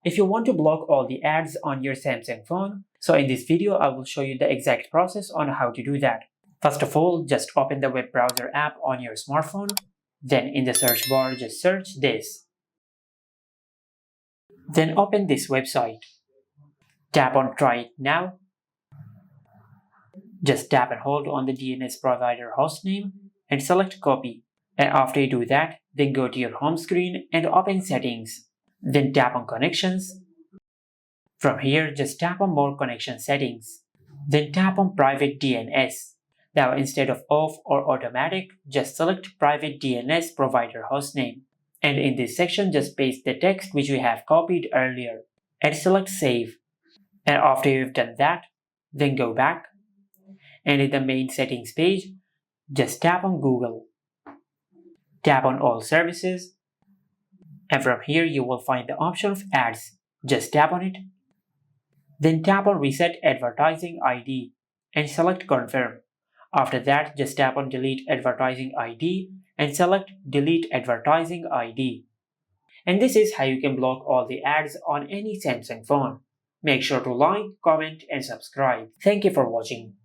if you want to block all the ads on your Samsung phone. So in this video, I will show you the exact process on how to do that. First of all, just open the web browser app on your smartphone. Then in the search bar, just search this. Then open this website. Tap on Try It Now. Just tap and hold on the DNS provider hostname and select Copy. And after you do that, then go to your home screen and open Settings. Then tap on Connections. From here, just tap on More Connection Settings. Then tap on Private DNS. Now instead of Off or Automatic, just select Private DNS Provider Hostname. And in this section, just paste the text which we have copied earlier and select Save. And after you've done that, then go back. And in the main settings page, just tap on Google. Tap on All Services. And from here, you will find the option of Ads. Just tap on it. Then tap on Reset Advertising ID and select Confirm. After that, just tap on Delete Advertising ID and select Delete Advertising ID. And this is how you can block all the ads on any Samsung phone. Make sure to like, comment, and subscribe. Thank you for watching.